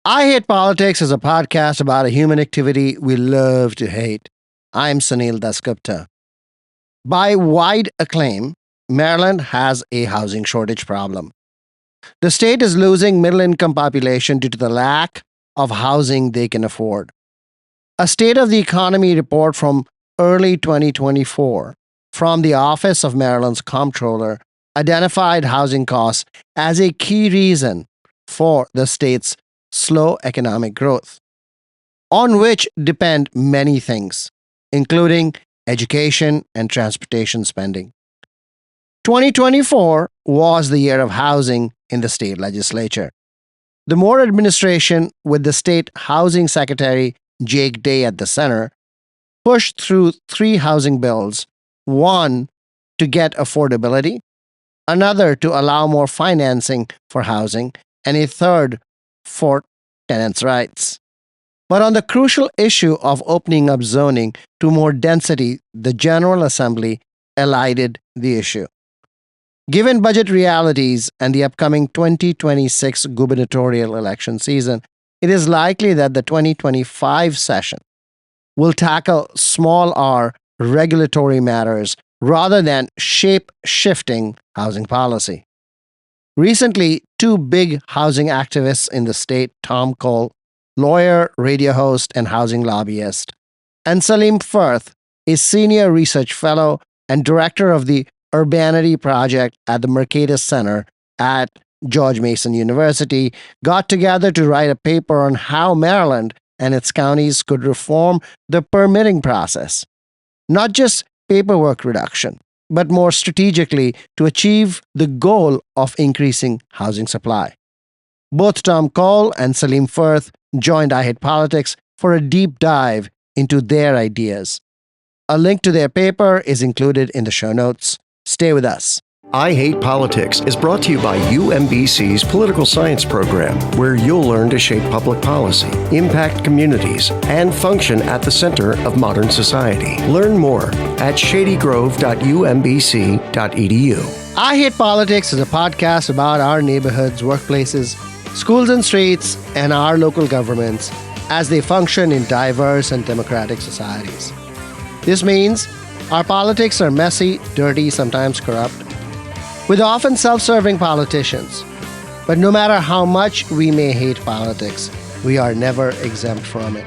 I Hate Politics is a podcast about a human activity we love to hate. I'm Sunil Dasgupta. By wide acclaim, Maryland has a housing shortage problem. The state is losing middle income population due to the lack of housing they can afford. A State of the Economy report from early 2024 from the Office of Maryland's Comptroller identified housing costs as a key reason for the state's slow economic growth, on which depend many things, including education and transportation spending. 2024 was the year of housing in the state legislature. The Moore administration, with the state housing secretary Jake Day at the center, pushed through three housing bills: one to get affordability, another to allow more financing for housing, and a third for tenants' rights. But on the crucial issue of opening up zoning to more density, the General Assembly elided the issue. Given budget realities and the upcoming 2026 gubernatorial election season, it is likely that the 2025 session will tackle small r regulatory matters rather than shape shifting housing policy. Recently, two big housing activists in the state, Tom Cole, lawyer, radio host, and housing lobbyist, and Salim Firth, a senior research fellow and director of the Urbanity Project at the Mercatus Center at George Mason University, got together to write a paper on how Maryland and its counties could reform the permitting process. Not just paperwork reduction, but more strategically to achieve the goal of increasing housing supply. Both Tom Cole and Salim Firth joined I Hate Politics for a deep dive into their ideas. A link to their paper is included in the show notes. Stay with us. I Hate Politics is brought to you by UMBC's Political Science Program, where you'll learn to shape public policy, impact communities, and function at the center of modern society. Learn more at shadygrove.umbc.edu. I Hate Politics is a podcast about our neighborhoods, workplaces, schools and streets, and our local governments as they function in diverse and democratic societies. This means our politics are messy, dirty, sometimes corrupt, with often self-serving politicians. But no matter how much we may hate politics, we are never exempt from it,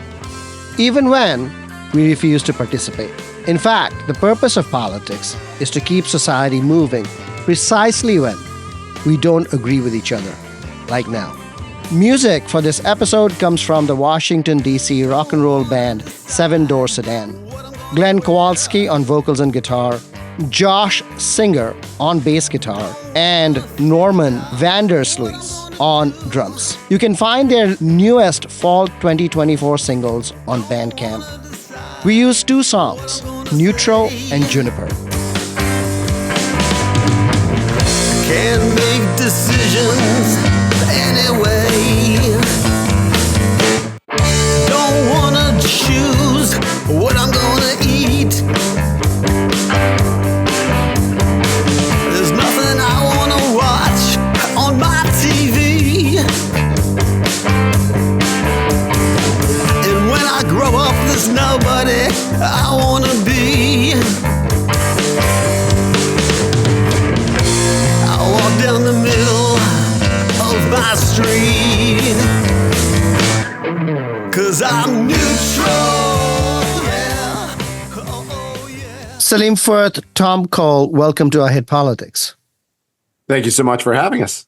even when we refuse to participate. In fact, the purpose of politics is to keep society moving precisely when we don't agree with each other, like now. Music for this episode comes from the Washington, D.C. rock and roll band Seven Door Sedan. Glenn Kowalski on vocals and guitar, Josh Singer on bass guitar, and Norman Vandersluis on drums. You can find their newest fall 2024 singles on Bandcamp. We use two songs, Neutral and Juniper. Can't make decisions anyway. Don't wanna choose what I'm gonna eat. There's nothing I wanna watch on my TV. And when I grow up, there's nobody I wanna be. I walk down the middle of my street, 'cause I'm neutral. Salim Firth, Tom Cole, welcome to I Hate Politics. Thank you so much for having us.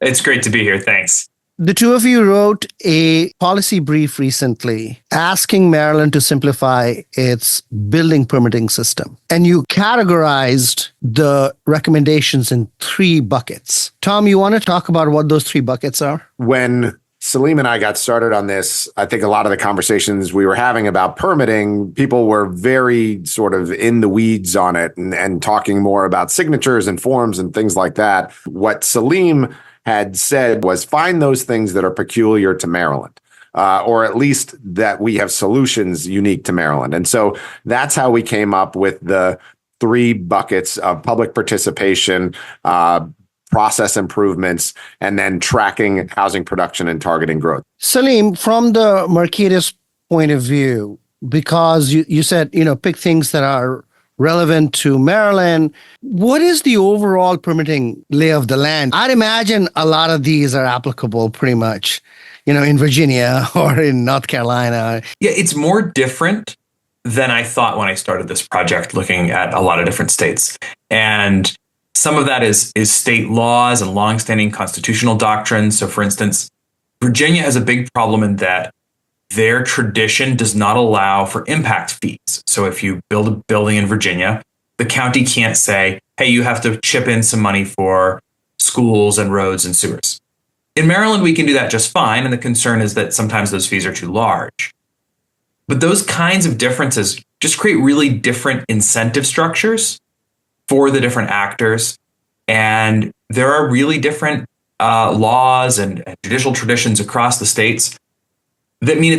It's great to be here. Thanks. The two of you wrote a policy brief recently asking Maryland to simplify its building permitting system. And you categorized the recommendations in three buckets. Tom, you want to talk about what those three buckets are? When Salim and I got started on this, I think a lot of the conversations we were having about permitting, people were very sort of in the weeds on it and talking more about signatures and forms and things like that. What Salim had said was find those things that are peculiar to Maryland. Or at least that we have solutions unique to Maryland. And so that's how we came up with the three buckets of public participation, process improvements, and then tracking housing production and targeting growth. Salim, from the Mercatus point of view, because you said, pick things that are relevant to Maryland, what is the overall permitting lay of the land? I'd imagine a lot of these are applicable pretty much, in Virginia or in North Carolina. Yeah, it's more different than I thought when I started this project, looking at a lot of different states. And some of that is state laws and longstanding constitutional doctrines. So for instance, Virginia has a big problem in that their tradition does not allow for impact fees. So if you build a building in Virginia, the county can't say, hey, you have to chip in some money for schools and roads and sewers. In Maryland, we can do that just fine. And the concern is that sometimes those fees are too large. But those kinds of differences just create really different incentive structures for the different actors. And there are really different laws and judicial traditions across the states that mean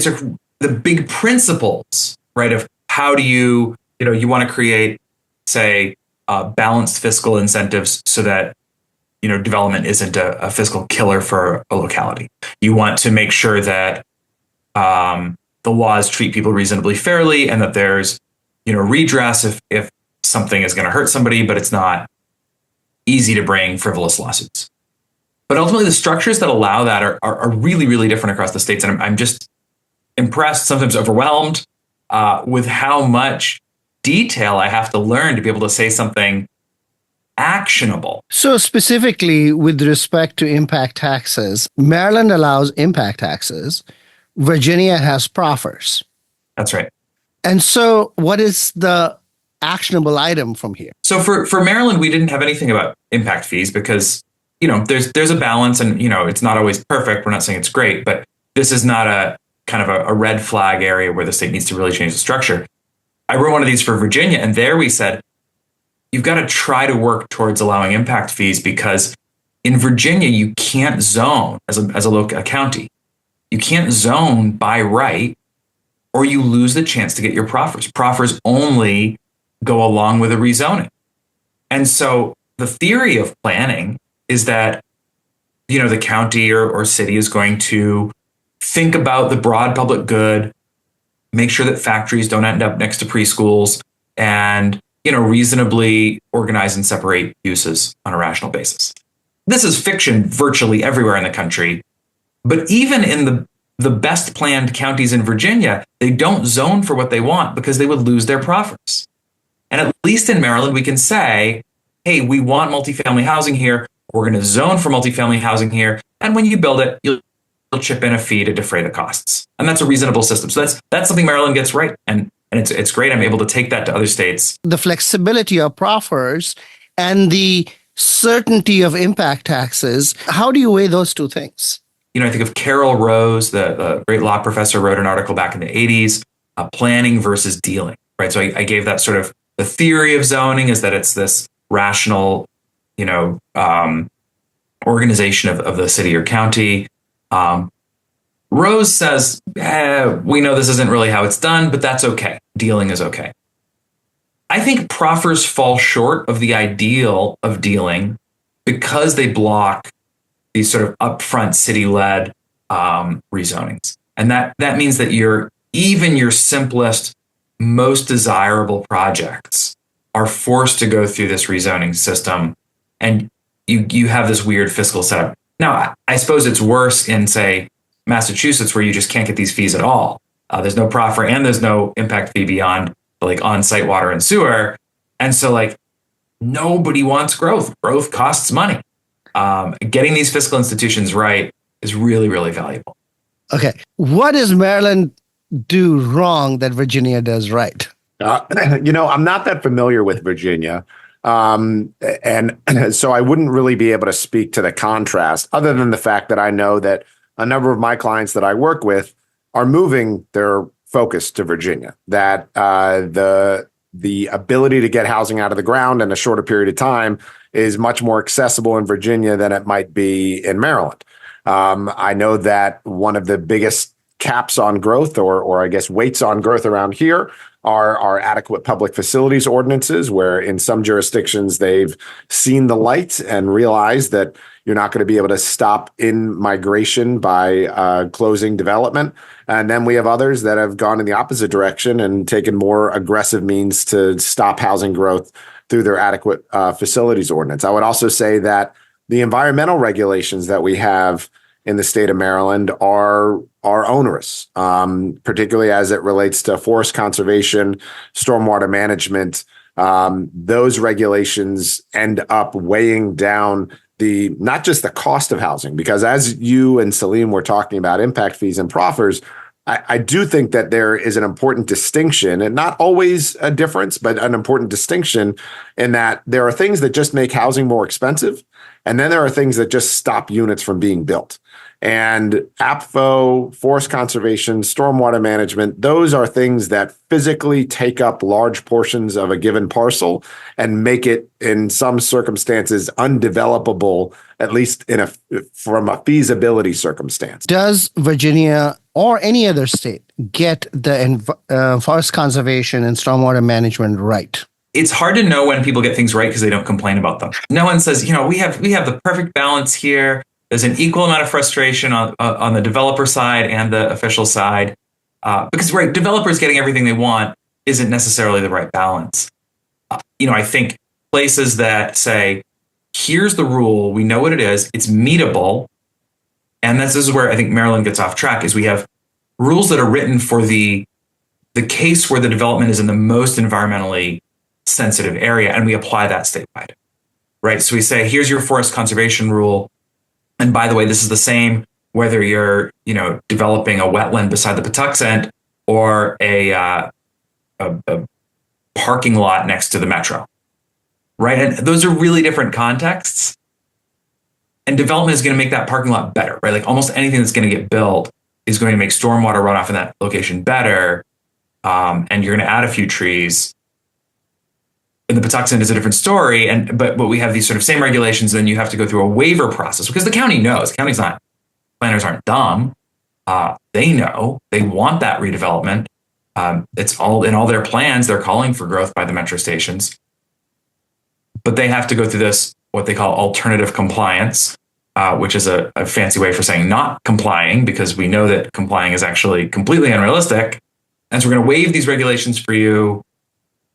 the big principles, right, of how do you want to create, say, balanced fiscal incentives so that, development isn't a fiscal killer for a locality. You want to make sure that the laws treat people reasonably fairly and that there's, redress if something is going to hurt somebody, but it's not easy to bring frivolous lawsuits. But ultimately, the structures that allow that are really, really different across the states. And I'm just impressed, sometimes overwhelmed with how much detail I have to learn to be able to say something actionable. So specifically with respect to impact taxes, Maryland allows impact taxes. Virginia has proffers. That's right. And so what is the actionable item from here? So for Maryland, we didn't have anything about impact fees because, there's a balance and, it's not always perfect. We're not saying it's great, but this is not a kind of a red flag area where the state needs to really change the structure. I wrote one of these for Virginia, and there we said, you've got to try to work towards allowing impact fees because in Virginia, you can't zone as a county. You can't zone by right or you lose the chance to get your proffers. Proffers only go along with a rezoning. And so the theory of planning is that, the county or city is going to think about the broad public good, make sure that factories don't end up next to preschools, and, reasonably organize and separate uses on a rational basis. This is fiction virtually everywhere in the country. But even in the best planned counties in Virginia, they don't zone for what they want because they would lose their proffers. And at least in Maryland, we can say, hey, we want multifamily housing here. We're going to zone for multifamily housing here. And when you build it, you'll chip in a fee to defray the costs. And that's a reasonable system. So that's something Maryland gets right. And it's great. I'm able to take that to other states. The flexibility of proffers and the certainty of impact taxes, how do you weigh those two things? I think of Carol Rose, the great law professor, wrote an article back in the 80s, planning versus dealing, right? So I gave that sort of the theory of zoning is that it's this rational, organization of the city or county. Rose says, we know this isn't really how it's done, but that's okay. Dealing is okay. I think proffers fall short of the ideal of dealing because they block these sort of upfront city-led rezonings. And that means that your simplest, most desirable projects are forced to go through this rezoning system. And you have this weird fiscal setup. Now, I suppose it's worse in, say, Massachusetts, where you just can't get these fees at all. There's no proffer and there's no impact fee beyond like on-site water and sewer. And so nobody wants growth. Growth costs money. Getting these fiscal institutions right is really, really valuable. Okay. What does Maryland do wrong that Virginia does right? I'm not that familiar with Virginia. And so I wouldn't really be able to speak to the contrast other than the fact that I know that a number of my clients that I work with are moving their focus to Virginia, that the ability to get housing out of the ground in a shorter period of time is much more accessible in Virginia than it might be in Maryland. I know that one of the biggest caps on growth or I guess weights on growth around here are adequate public facilities ordinances, where in some jurisdictions they've seen the light and realized that you're not going to be able to stop in migration by closing development. And then we have others that have gone in the opposite direction and taken more aggressive means to stop housing growth through their adequate facilities ordinance. I would also say that the environmental regulations that we have in the state of Maryland are onerous, particularly as it relates to forest conservation, stormwater management. Those regulations end up weighing down not just the cost of housing, because as you and Salim were talking about impact fees and proffers, I do think that there is an important distinction, and not always a difference, but an important distinction in that there are things that just make housing more expensive, and then there are things that just stop units from being built. And APFO, forest conservation, stormwater management, those are things that physically take up large portions of a given parcel and make it, in some circumstances, undevelopable, at least from a feasibility circumstance. Does Virginia or any other state get the forest conservation and stormwater management right? It's hard to know when people get things right because they don't complain about them. No one says, we have the perfect balance here. There's an equal amount of frustration on the developer side and the official side, because developers getting everything they want isn't necessarily the right balance. I think places that say, here's the rule, we know what it is, it's meetable, and this is where I think Maryland gets off track, is we have rules that are written for the case where the development is in the most environmentally sensitive area, and we apply that statewide, right? So we say, here's your forest conservation rule. And by the way, this is the same whether you're, developing a wetland beside the Patuxent or a parking lot next to the metro, right? And those are really different contexts. And development is going to make that parking lot better, right? Like almost anything that's going to get built is going to make stormwater runoff in that location better. And you're going to add a few trees. And the Patuxent is a different story, but we have these sort of same regulations. Then you have to go through a waiver process because the county knows. Planners aren't dumb. They know they want that redevelopment. It's all in all their plans. They're calling for growth by the metro stations, but they have to go through this what they call alternative compliance, which is a fancy way for saying not complying, because we know that complying is actually completely unrealistic. And so we're going to waive these regulations for you,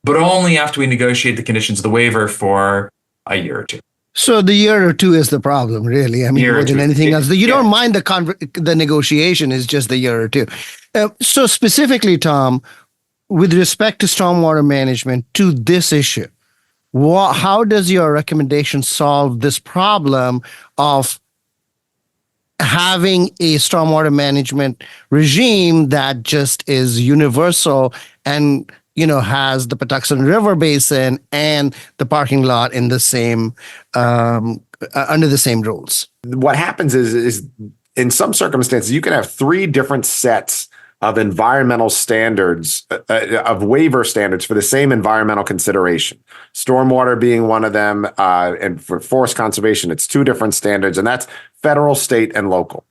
but only after we negotiate the conditions of the waiver for a year or two. So the year or two is the problem, really. I mean, more than anything else. You don't mind the negotiation, is just the year or two. So specifically, Tom, with respect to stormwater management, to this issue, how does your recommendation solve this problem of having a stormwater management regime that just is universal and has the Patuxent River Basin and the parking lot in the same under the same rules? What happens is in some circumstances you can have three different sets of environmental standards, of waiver standards for the same environmental consideration. Stormwater being one of them, and for forest conservation, it's two different standards, and that's federal, state, and local.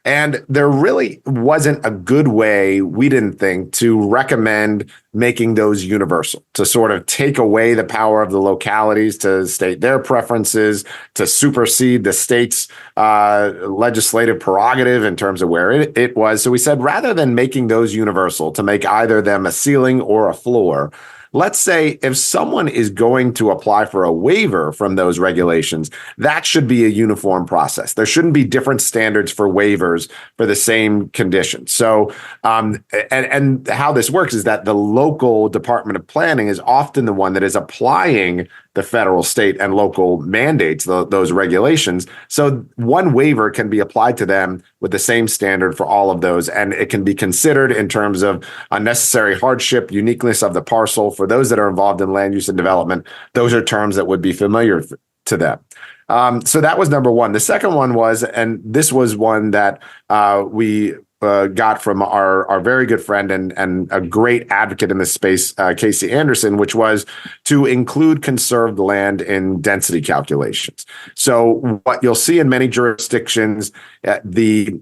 And there really wasn't a good way, we didn't think, to recommend making those universal, to sort of take away the power of the localities to state their preferences, to supersede the state's legislative prerogative in terms of where it was. So we said, rather than making those universal, to make either them a ceiling or a floor, let's say if someone is going to apply for a waiver from those regulations, that should be a uniform process. There shouldn't be different standards for waivers for the same conditions. So, and how this works is that the local Department of Planning is often the one that is applying the federal, state, and local mandates, those regulations. So one waiver can be applied to them with the same standard for all of those. And it can be considered in terms of unnecessary hardship, uniqueness of the parcel. For those that are involved in land use and development, those are terms that would be familiar to them. So that was number one. The second one was, and this was one that we got from our very good friend and a great advocate in this space, Casey Anderson, which was to include conserved land in density calculations. So what you'll see in many jurisdictions, the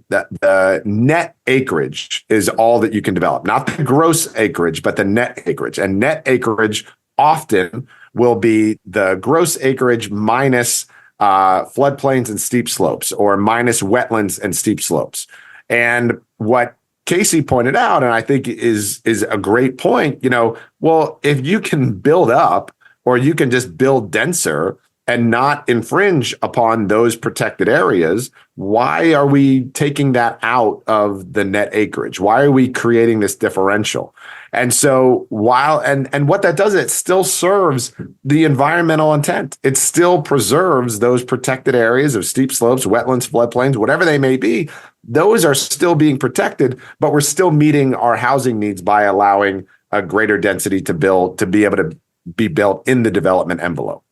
net acreage is all that you can develop, not the gross acreage, but the net acreage. And net acreage often will be the gross acreage minus floodplains and steep slopes, or minus wetlands and steep slopes. And what Casey pointed out, and I think is a great point, well, if you can build up, or you can just build denser and not infringe upon those protected areas, why are we taking that out of the net acreage? Why are we creating this differential? And so and what that does, it still serves the environmental intent. It still preserves those protected areas of steep slopes, wetlands, floodplains, whatever they may be. Those are still being protected, but we're still meeting our housing needs by allowing a greater density to be able to be built in the development envelope.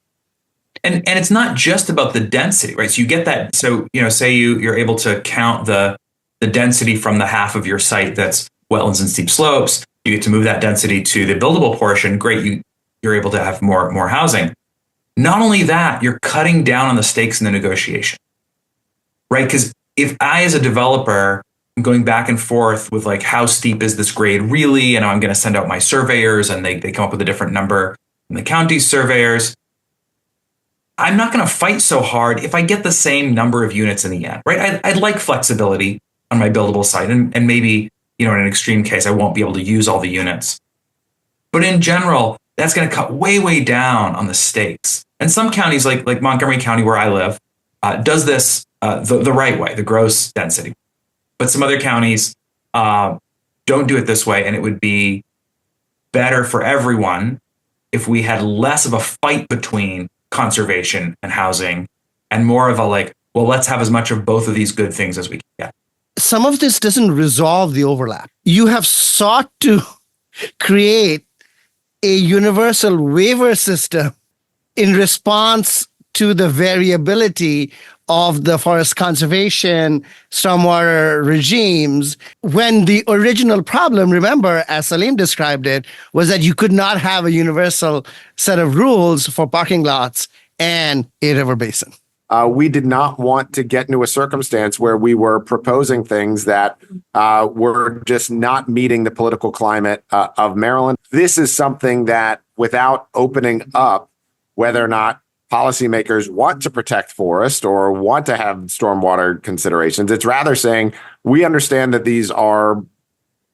And it's not just about the density, right? So you get that. So, say you're able to count the density from the half of your site that's wetlands and steep slopes. You get to move that density to the buildable portion. Great, you're able to have more housing. Not only that, you're cutting down on the stakes in the negotiation, right? Because if I, as a developer, am going back and forth with like, how steep is this grade really? And I'm going to send out my surveyors, and they come up with a different number than the county surveyors. I'm not going to fight so hard if I get the same number of units in the end, right? I'd like flexibility on my buildable site, and maybe, in an extreme case, I won't be able to use all the units. But in general, that's going to cut way, way down on the stakes. And some counties, like Montgomery County, where I live, does this the right way, the gross density. But some other counties don't do it this way, and it would be better for everyone if we had less of a fight between conservation and housing, and more of a let's have as much of both of these good things as we can get. Some of this doesn't resolve the overlap. You have sought to create a universal waiver system in response to the variability of the forest conservation, stormwater regimes, when the original problem, remember, as Salim described it, was that you could not have a universal set of rules for parking lots and a river basin. We did not want to get into a circumstance where we were proposing things that were just not meeting the political climate of Maryland. This is something that, without opening up whether or not policymakers want to protect forest or want to have stormwater considerations, it's rather saying, we understand that these are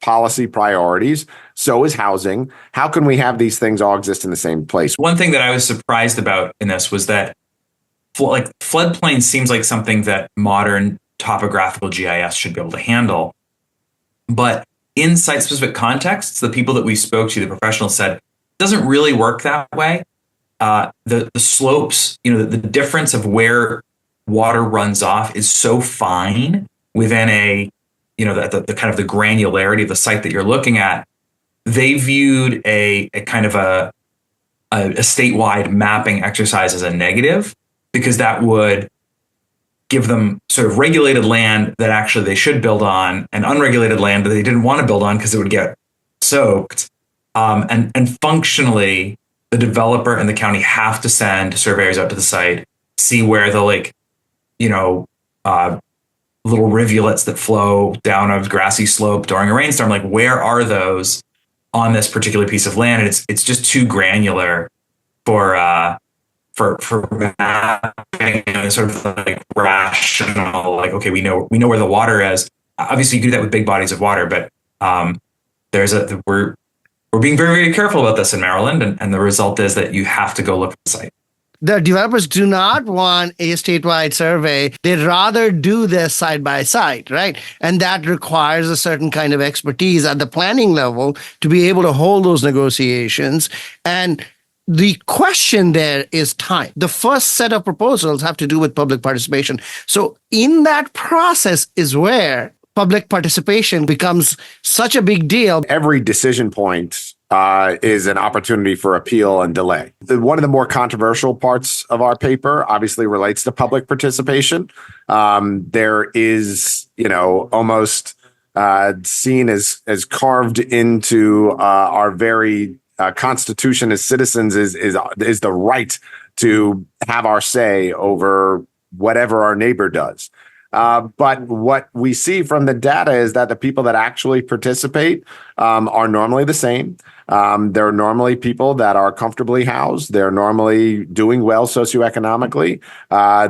policy priorities. So is housing. How can we have these things all exist in the same place? One thing that I was surprised about in this was that floodplain seems like something that modern topographical GIS should be able to handle. But in site-specific contexts, the people that we spoke to, the professionals, said, it doesn't really work that way. The slopes, the difference of where water runs off is so fine within the kind of the granularity of the site that you're looking at. They viewed a kind of a statewide mapping exercise as a negative, because that would give them sort of regulated land that actually they should build on, and unregulated land that they didn't want to build on because it would get soaked. And functionally, the developer and the county have to send surveyors out to the site, see where the little rivulets that flow down a grassy slope during a rainstorm, where are those on this particular piece of land? And it's just too granular for mapping, sort of rational, okay, we know where the water is. Obviously, you can do that with big bodies of water, but we're being very, very careful about this in Maryland, and the result is that you have to go look at the site. The developers do not want a statewide survey. They'd rather do this side by side, right? And that requires a certain kind of expertise at the planning level to be able to hold those negotiations. And the question there is time. The first set of proposals have to do with public participation. So in that process is where public participation becomes such a big deal. Every decision point is an opportunity for appeal and delay. One of the more controversial parts of our paper obviously relates to public participation. There is, almost seen as carved into our very Constitution as citizens is the right to have our say over whatever our neighbor does. But what we see from the data is that the people that actually participate are normally the same. They're normally people that are comfortably housed. They're normally doing well socioeconomically.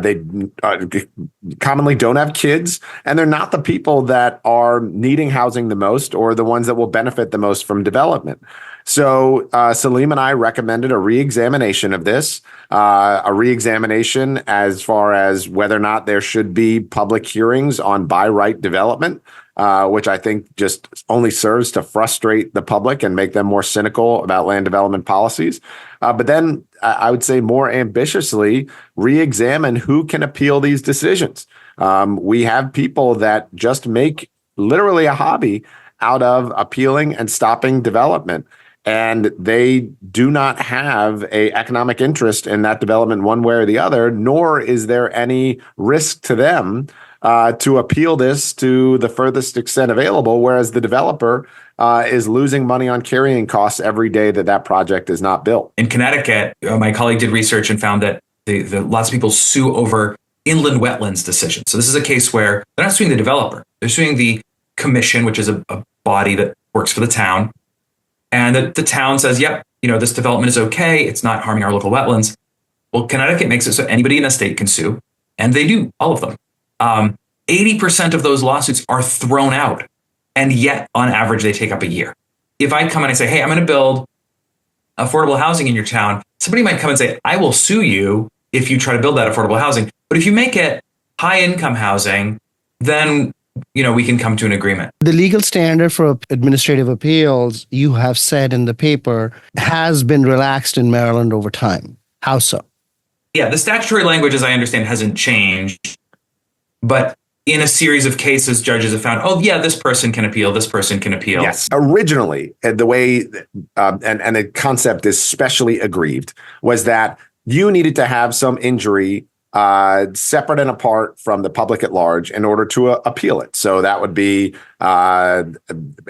They commonly don't have kids, and they're not the people that are needing housing the most or the ones that will benefit the most from development. So Salim and I recommended a reexamination of this, a reexamination as far as whether or not there should be public hearings on by right development, which I think just only serves to frustrate the public and make them more cynical about land development policies. But then I would say more ambitiously, reexamine who can appeal these decisions. We have people that just make literally a hobby out of appealing and stopping development. And they do not have an economic interest in that development one way or the other, nor is there any risk to them to appeal this to the furthest extent available, whereas the developer is losing money on carrying costs every day that project is not built. In Connecticut, my colleague did research and found that lots of people sue over inland wetlands decisions. So this is a case where they're not suing the developer. They're suing the commission, which is a body that works for the town. And the town says, yep, this development is okay. It's not harming our local wetlands. Well, Connecticut makes it so anybody in a state can sue. And they do, all of them. 80% of those lawsuits are thrown out. And yet, on average, they take up a year. If I come and I say, hey, I'm going to build affordable housing in your town, somebody might come and say, I will sue you if you try to build that affordable housing. But if you make it high income housing, then we can come to an agreement. The legal standard for administrative appeals, you have said in the paper, has been relaxed in Maryland over time. How so? Yeah, the statutory language, as I understand, hasn't changed. But in a series of cases, judges have found, oh, yeah, this person can appeal, this person can appeal. Yes. Originally, the way, and the concept is specially aggrieved, was that you needed to have some injury separate and apart from the public at large in order to appeal it. So that would be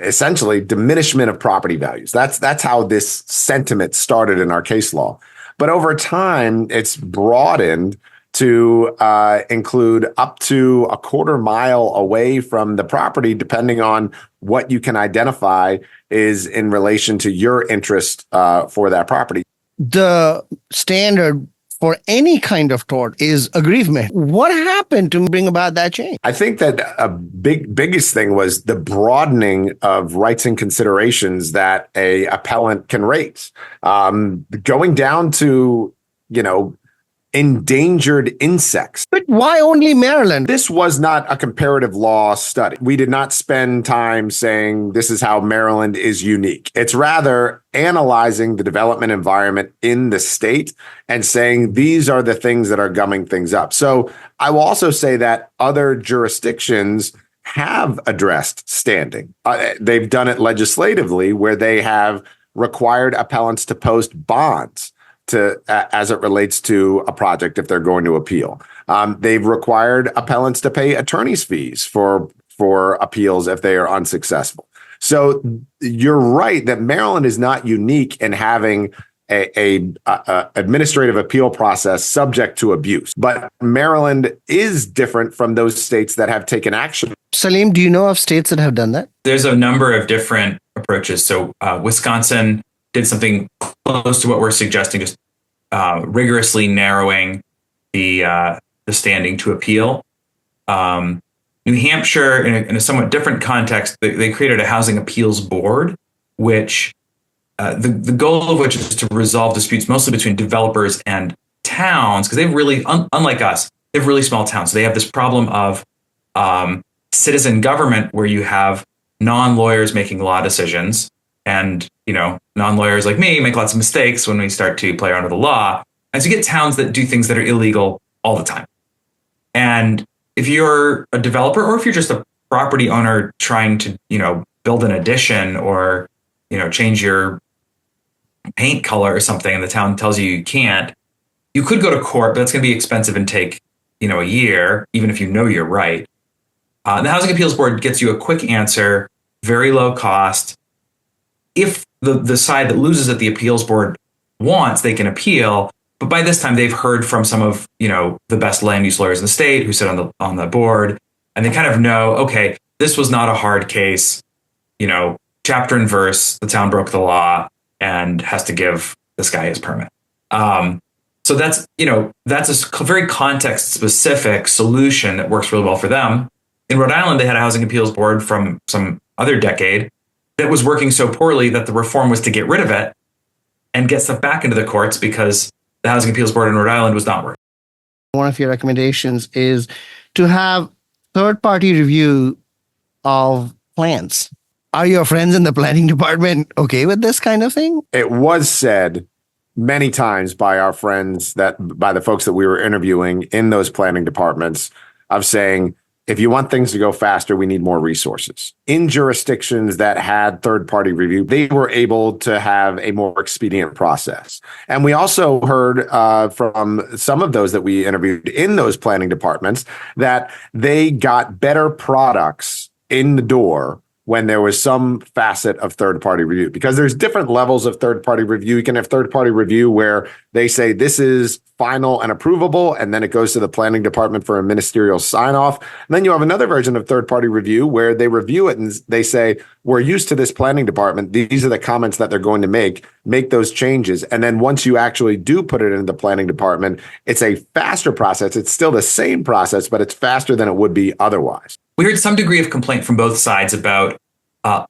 essentially diminishment of property values. That's how this sentiment started in our case law. But over time, it's broadened to include up to a quarter mile away from the property, depending on what you can identify is in relation to your interest for that property. The standard for any kind of tort is aggrievement. What happened to bring about that change? I think that a biggest thing was the broadening of rights and considerations that a appellant can raise. Going down to, endangered insects. But why only Maryland? This was not a comparative law study. We did not spend time saying this is how Maryland is unique. It's rather analyzing the development environment in the state and saying these are the things that are gumming things up. So I will also say that other jurisdictions have addressed standing. They've done it legislatively where they have required appellants to post bonds as it relates to a project if they're going to appeal. They've required appellants to pay attorney's fees for appeals if they are unsuccessful. So you're right that Maryland is not unique in having a administrative appeal process subject to abuse, but Maryland is different from those states that have taken action. Salim, do you know of states that have done that? There's a number of different approaches. So Wisconsin did something close to what we're suggesting, just rigorously narrowing the standing to appeal. New Hampshire, in a somewhat different context, they created a housing appeals board, which the goal of which is to resolve disputes mostly between developers and towns, because they've really, unlike us, they have really small towns. So they have this problem of citizen government where you have non-lawyers making law decisions. And, non-lawyers like me make lots of mistakes when we start to play around with the law. And so you get towns that do things that are illegal all the time. And if you're a developer or if you're just a property owner trying to, build an addition or, change your paint color or something and the town tells you can't, you could go to court, but that's going to be expensive and take, a year, even if you know you're right. The Housing Appeals Board gets you a quick answer, very low cost. If the side that loses at the appeals board wants, they can appeal. But by this time, they've heard from some of the best land use lawyers in the state who sit on the board, and they kind of know, okay, this was not a hard case. Chapter and verse, the town broke the law and has to give this guy his permit. So that's a very context specific solution that works really well for them. In Rhode Island, they had a housing appeals board from some other decade that was working so poorly that the reform was to get rid of it and get stuff back into the courts because the housing appeals board in Rhode Island was not working. One of your recommendations is to have third-party review of plans. Are your friends in the planning department okay with this kind of thing? It was said many times by our friends, by the folks that we were interviewing in those planning departments, of saying, if you want things to go faster, we need more resources. In jurisdictions that had third-party review, they were able to have a more expedient process. And we also heard from some of those that we interviewed in those planning departments that they got better products in the door when there was some facet of third-party review, because there's different levels of third-party review. You can have third-party review where they say this is final and approvable, and then it goes to the planning department for a ministerial sign-off. And then you have another version of third-party review where they review it and they say, we're used to this planning department. These are the comments that they're going to make those changes. And then once you actually do put it into the planning department, it's a faster process. It's still the same process, but it's faster than it would be otherwise. We heard some degree of complaint from both sides about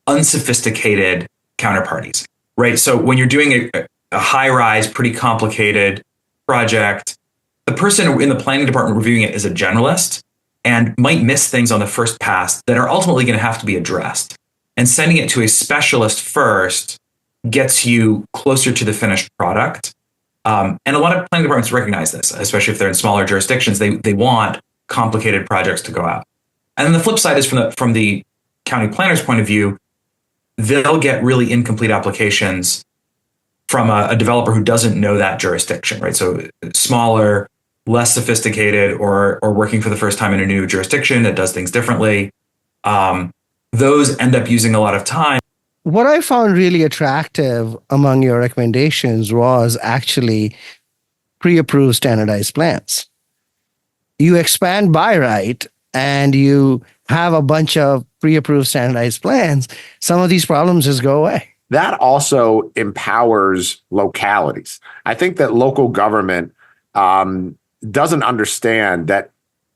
unsophisticated counterparties, right? So when you're doing a high-rise, pretty complicated project, the person in the planning department reviewing it is a generalist and might miss things on the first pass that are ultimately going to have to be addressed. And sending it to a specialist first gets you closer to the finished product. And a lot of planning departments recognize this, especially if they're in smaller jurisdictions. They want complicated projects to go out. And then the flip side is from the county planner's point of view, they'll get really incomplete applications from a developer who doesn't know that jurisdiction, right? So smaller, less sophisticated, or working for the first time in a new jurisdiction that does things differently. Those end up using a lot of time. What I found really attractive among your recommendations was actually pre-approved standardized plans. You expand by right and you have a bunch of pre-approved standardized plans, some of these problems just go away. That also empowers localities. I think that local government doesn't understand that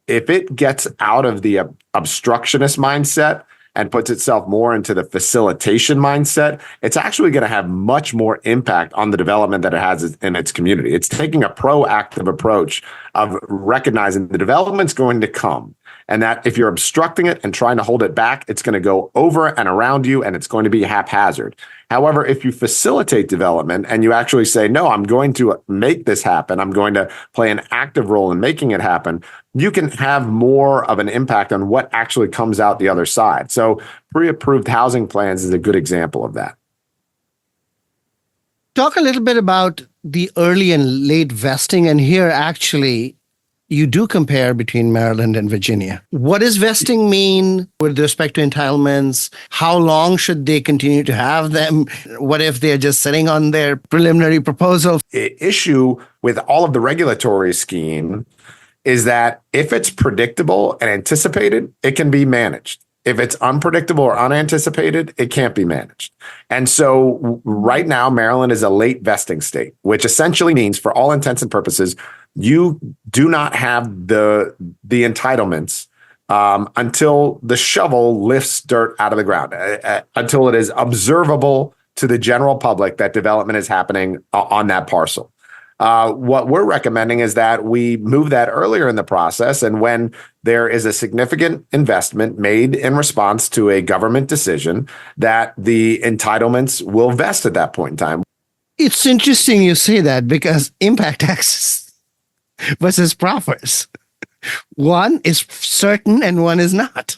if it gets out of the obstructionist mindset and puts itself more into the facilitation mindset, it's actually going to have much more impact on the development that it has in its community. It's taking a proactive approach of recognizing the development's going to come, and that if you're obstructing it and trying to hold it back, it's going to go over and around you, and it's going to be haphazard. However, if you facilitate development and you actually say, no, I'm going to make this happen, I'm going to play an active role in making it happen, you can have more of an impact on what actually comes out the other side. So pre-approved housing plans is a good example of that. Talk a little bit about the early and late vesting. And here, actually, you do compare between Maryland and Virginia. What does vesting mean with respect to entitlements? How long should they continue to have them? What if they're just sitting on their preliminary proposal? The issue with all of the regulatory scheme is that if it's predictable and anticipated, it can be managed. If it's unpredictable or unanticipated, it can't be managed. And so right now, Maryland is a late vesting state, which essentially means, for all intents and purposes, you do not have the entitlements until the shovel lifts dirt out of the ground, until it is observable to the general public that development is happening on that parcel. What we're recommending is that we move that earlier in the process, and when there is a significant investment made in response to a government decision, that the entitlements will vest at that point in time. It's interesting you say that, because impact taxes versus proffers, one is certain and one is not.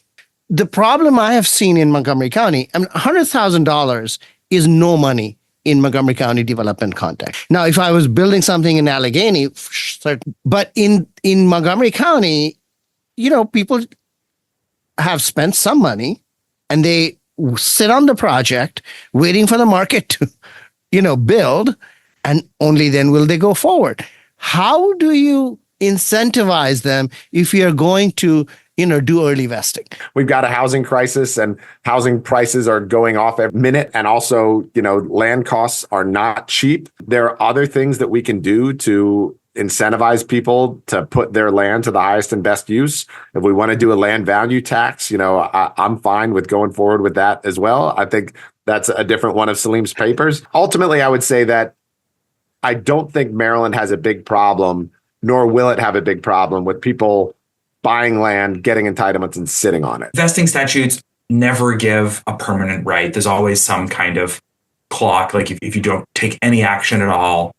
The problem I have seen in Montgomery County, $100,000 is no money in Montgomery County development context. Now, if I was building something in Allegheny, but in Montgomery County, people have spent some money and they sit on the project waiting for the market to, build, and only then will they go forward. How do you incentivize them if you're going to, do early vesting? We've got a housing crisis and housing prices are going off every minute. And also, land costs are not cheap. There are other things that we can do to incentivize people to put their land to the highest and best use. If we want to do a land value tax, I'm fine with going forward with that as well. I think that's a different one of Salim's papers. Ultimately, I would say that I don't think Maryland has a big problem, nor will it have a big problem with people buying land, getting entitlements, and sitting on it. Vesting statutes never give a permanent right. There's always some kind of clock. Like if you don't take any action at all,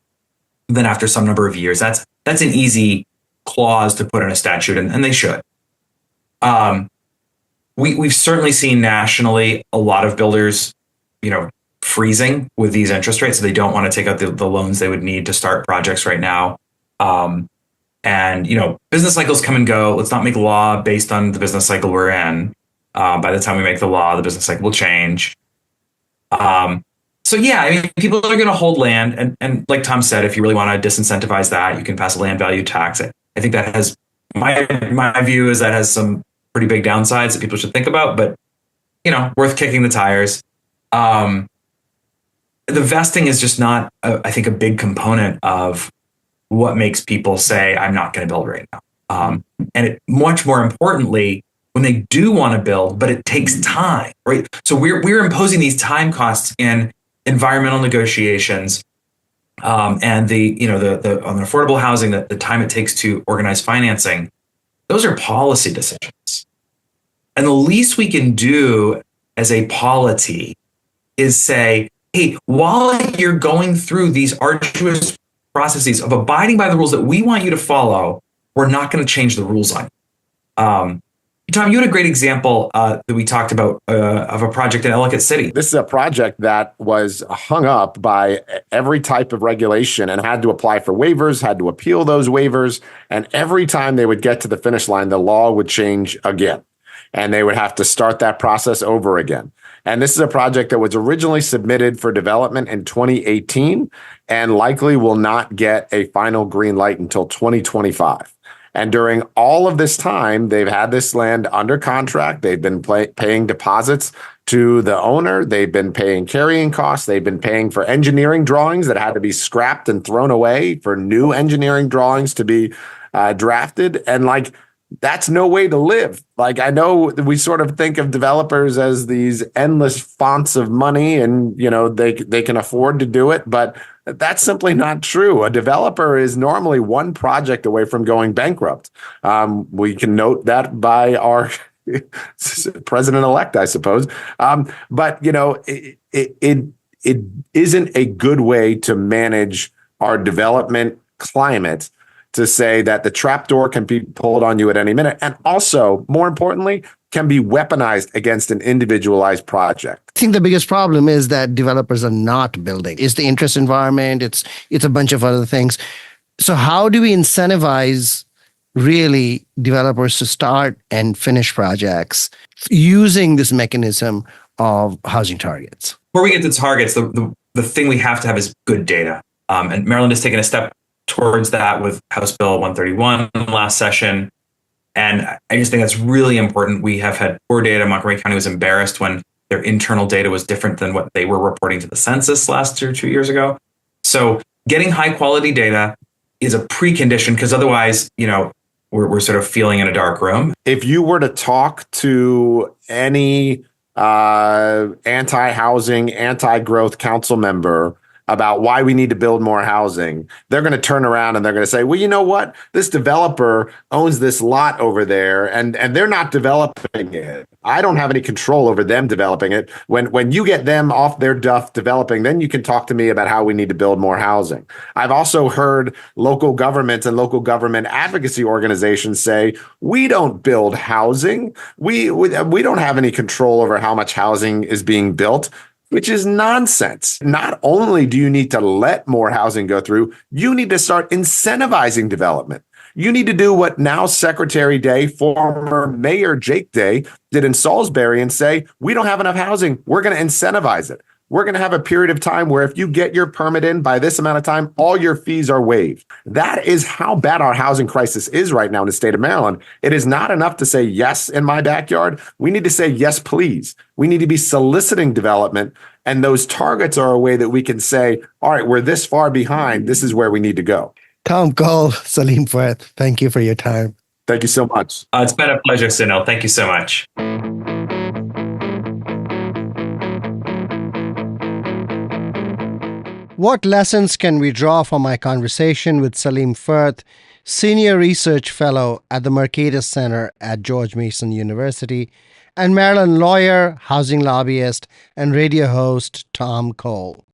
then after some number of years, that's an easy clause to put in a statute, and they should. We've certainly seen nationally a lot of builders, freezing with these interest rates. So they don't want to take out the loans they would need to start projects right now. And business cycles come and go. Let's not make law based on the business cycle we're in. By the time we make the law, the business cycle will change. So yeah, people are going to hold land, and like Tom said, if you really want to disincentivize that, you can pass a land value tax. I think that has my view is that has some pretty big downsides that people should think about, but worth kicking the tires. The vesting is just not, I think, a big component of what makes people say, I'm not going to build right now. And much more importantly, when they do want to build, but it takes time, right? So we're imposing these time costs in environmental negotiations, and the on the affordable housing, the time it takes to organize financing. Those are policy decisions. And the least we can do as a polity is say, hey, while you're going through these arduous processes of abiding by the rules that we want you to follow, we're not going to change the rules on you. Tom, you had a great example that we talked about of a project in Ellicott City. This is a project that was hung up by every type of regulation and had to apply for waivers, had to appeal those waivers. And every time they would get to the finish line, the law would change again. And they would have to start that process over again. And this is a project that was originally submitted for development in 2018 and likely will not get a final green light until 2025. And during all of this time, they've had this land under contract. They've been paying deposits to the owner. They've been paying carrying costs. They've been paying for engineering drawings that had to be scrapped and thrown away for new engineering drawings to be drafted. And that's no way to live. I know we sort of think of developers as these endless fonts of money and, they can afford to do it, but that's simply not true. A developer is normally one project away from going bankrupt. We can note that by our president-elect, I suppose. But it isn't a good way to manage our development climate to say that the trapdoor can be pulled on you at any minute. And also, more importantly, can be weaponized against an individualized project. I think the biggest problem is that developers are not building. It's the interest environment. It's a bunch of other things. So how do we incentivize really developers to start and finish projects using this mechanism of housing targets? Before we get to targets, the thing we have to have is good data. And Maryland has taken a step towards that with House Bill 131 last session. And I just think that's really important. We have had poor data. Montgomery County was embarrassed when their internal data was different than what they were reporting to the census last year, 2 years ago. So getting high quality data is a precondition, because otherwise, we're sort of feeling in a dark room. If you were to talk to any anti-housing, anti-growth council member about why we need to build more housing, they're going to turn around and they're going to say, well, you know what? This developer owns this lot over there and they're not developing it. I don't have any control over them developing it. When you get them off their duff developing, then you can talk to me about how we need to build more housing. I've also heard local governments and local government advocacy organizations say, we don't build housing. We don't have any control over how much housing is being built. which is nonsense. Not only do you need to let more housing go through, you need to start incentivizing development. You need to do what now Secretary Day, former Mayor Jake Day, did in Salisbury and say, we don't have enough housing. We're going to incentivize it. We're going to have a period of time where if you get your permit in by this amount of time, all your fees are waived. That is how bad our housing crisis is right now in the state of Maryland. It is not enough to say yes in my backyard. We need to say yes, please. We need to be soliciting development. And those targets are a way that we can say, all right, we're this far behind. This is where we need to go. Tom Cole, Salim Firth, thank you for your time. Thank you so much. It's been a pleasure, Sunil. Thank you so much. What lessons can we draw from my conversation with Salim Firth, Senior Research Fellow at the Mercatus Center at George Mason University, and Maryland lawyer, housing lobbyist, and radio host Tom Cole?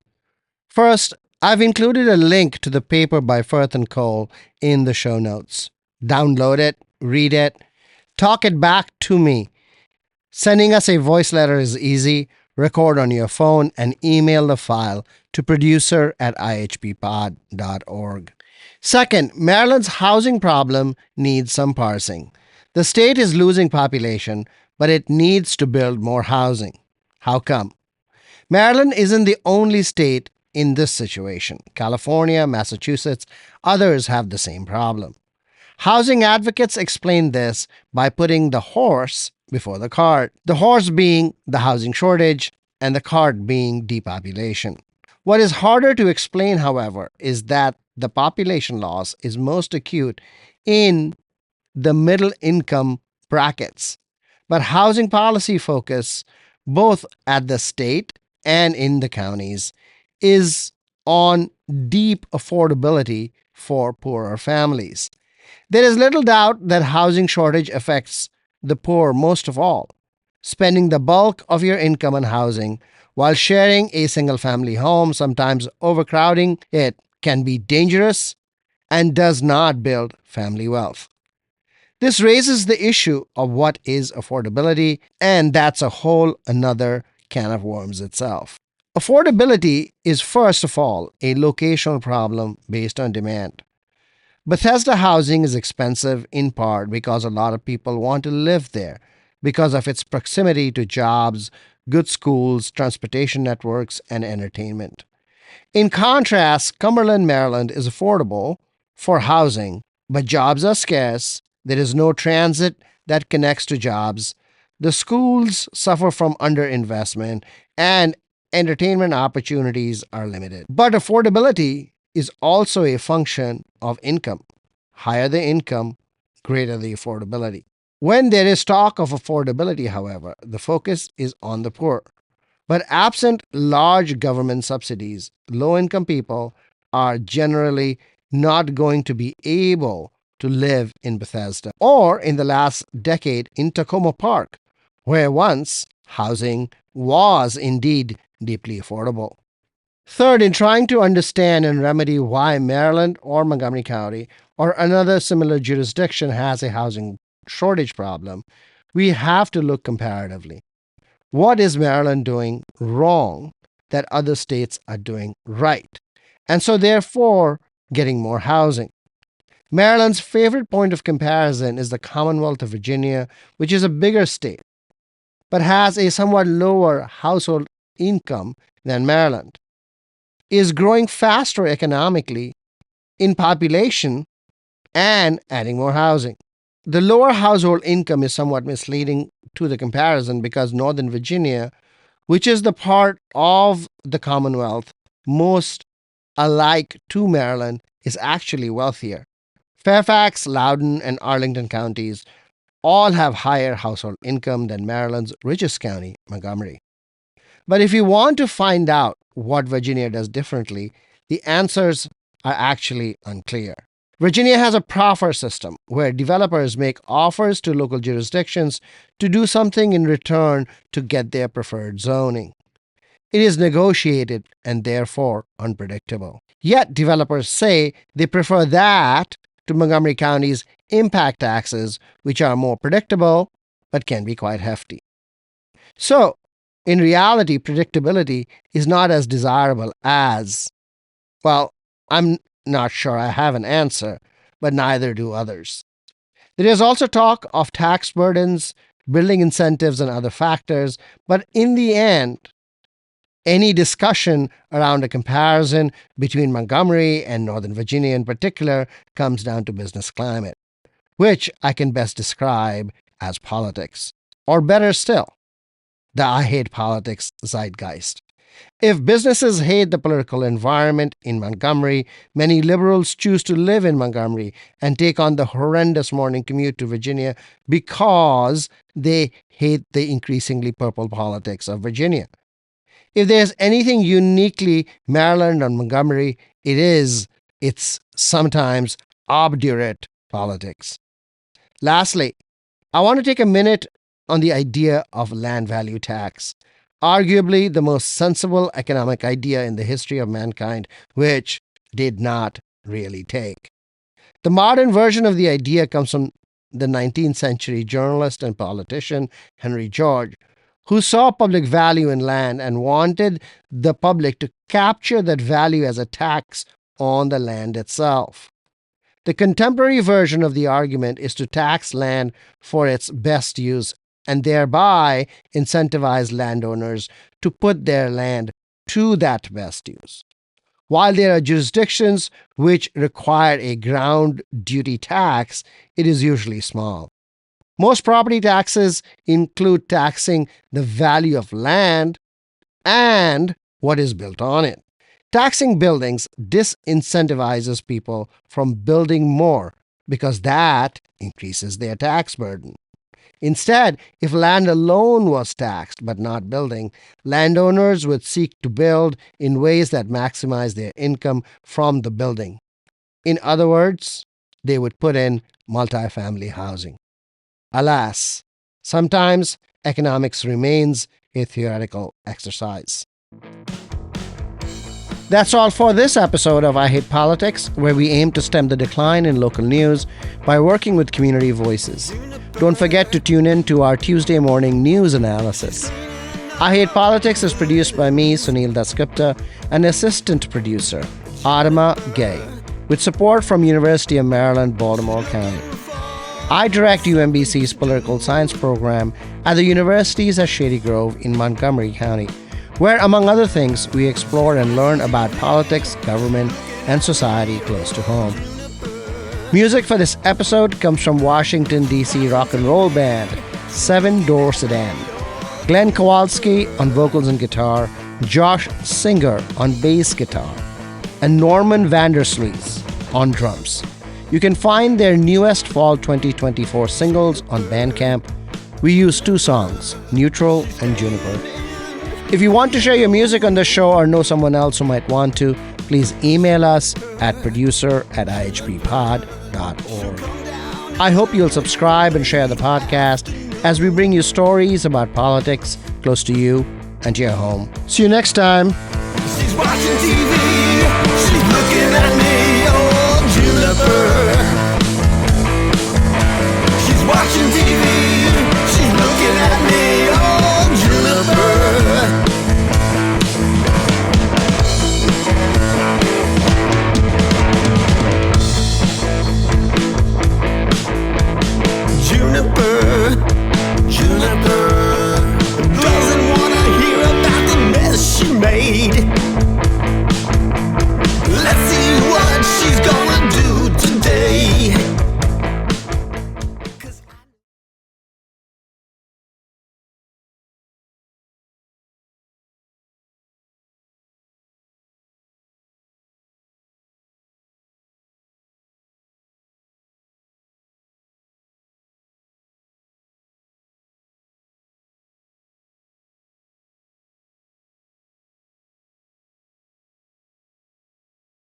First, I've included a link to the paper by Firth and Cole in the show notes. Download it, read it, talk it back to me. Sending us a voice letter is easy. Record on your phone and email the file to producer@ihbpod.org. Second, Maryland's housing problem needs some parsing. The state is losing population, but it needs to build more housing. How come? Maryland isn't the only state in this situation. California, Massachusetts, others have the same problem. Housing advocates explain this by putting the horse before the cart, the horse being the housing shortage and the cart being depopulation. What is harder to explain, however, is that the population loss is most acute in the middle income brackets. But housing policy focus, both at the state and in the counties, is on deep affordability for poorer families. There is little doubt that housing shortage affects the poor most of all. Spending the bulk of your income on housing while sharing a single-family home, sometimes overcrowding it, can be dangerous and does not build family wealth. This raises the issue of what is affordability, and that's a whole another can of worms itself. Affordability is, first of all, a locational problem based on demand. Bethesda housing is expensive in part because a lot of people want to live there because of its proximity to jobs, good schools, transportation networks, and entertainment. In contrast, Cumberland, Maryland is affordable for housing, but jobs are scarce. There is no transit that connects to jobs. The schools suffer from underinvestment, and entertainment opportunities are limited. But affordability is also a function of income. Higher the income, greater the affordability. When there is talk of affordability, however, the focus is on the poor. But absent large government subsidies, low-income people are generally not going to be able to live in Bethesda or in the last decade in Tacoma Park, where once housing was indeed deeply affordable. Third, in trying to understand and remedy why Maryland or Montgomery County or another similar jurisdiction has a housing shortage problem, we have to look comparatively. What is Maryland doing wrong that other states are doing right? And so therefore, getting more housing. Maryland's favorite point of comparison is the Commonwealth of Virginia, which is a bigger state, but has a somewhat lower household income than Maryland, is growing faster economically in population and adding more housing. The lower household income is somewhat misleading to the comparison because Northern Virginia, which is the part of the Commonwealth most alike to Maryland, is actually wealthier. Fairfax, Loudoun, and Arlington counties all have higher household income than Maryland's richest county, Montgomery. But if you want to find out what Virginia does differently, the answers are actually unclear. Virginia has a proffer system where developers make offers to local jurisdictions to do something in return to get their preferred zoning. It is negotiated and therefore unpredictable. Yet developers say they prefer that to Montgomery County's impact taxes, which are more predictable but can be quite hefty. So, In reality, predictability is not as desirable as, well, I'm not sure I have an answer, but neither do others. There is also talk of tax burdens, building incentives, and other factors, but in the end, any discussion around a comparison between Montgomery and Northern Virginia in particular comes down to business climate, which I can best describe as politics. Or better still, the I hate politics zeitgeist. If businesses hate the political environment in Montgomery, many liberals choose to live in Montgomery and take on the horrendous morning commute to Virginia because they hate the increasingly purple politics of Virginia. If there's anything uniquely Maryland and Montgomery, it is its sometimes obdurate politics. Lastly, I want to take a minute on the idea of land value tax, arguably the most sensible economic idea in the history of mankind, which did not really take. The modern version of the idea comes from the 19th century journalist and politician Henry George, who saw public value in land and wanted the public to capture that value as a tax on the land itself. The contemporary version of the argument is to tax land for its best use and thereby incentivize landowners to put their land to that best use. While there are jurisdictions which require a ground duty tax, it is usually small. Most property taxes include taxing the value of land and what is built on it. Taxing buildings disincentivizes people from building more because that increases their tax burden. Instead, if land alone was taxed but not building, landowners would seek to build in ways that maximize their income from the building. In other words, they would put in multifamily housing. Alas, sometimes economics remains a theoretical exercise. That's all for this episode of I Hate Politics, where we aim to stem the decline in local news by working with community voices. Don't forget to tune in to our Tuesday morning news analysis. I Hate Politics is produced by me, Sunil Dasgupta, and assistant producer, Adama Gay, with support from University of Maryland, Baltimore County. I direct UMBC's political science program at the universities at Shady Grove in Montgomery County, where, among other things, we explore and learn about politics, government, and society close to home. Music for this episode comes from Washington, D.C. rock and roll band 7 Door Sedan. Glenn Kowalski on vocals and guitar, Josh Singer on bass guitar, and Norman Vandersluis on drums. You can find their newest fall 2024 singles on Bandcamp. We use 2 songs, Neutral and Juniper. If you want to share your music on the show or know someone else who might want to, please email us at producer@ihppod.org. I hope you'll subscribe and share the podcast as we bring you stories about politics close to you and to your home. See you next time. She's watching TV, she's looking at me, oh, Juniper.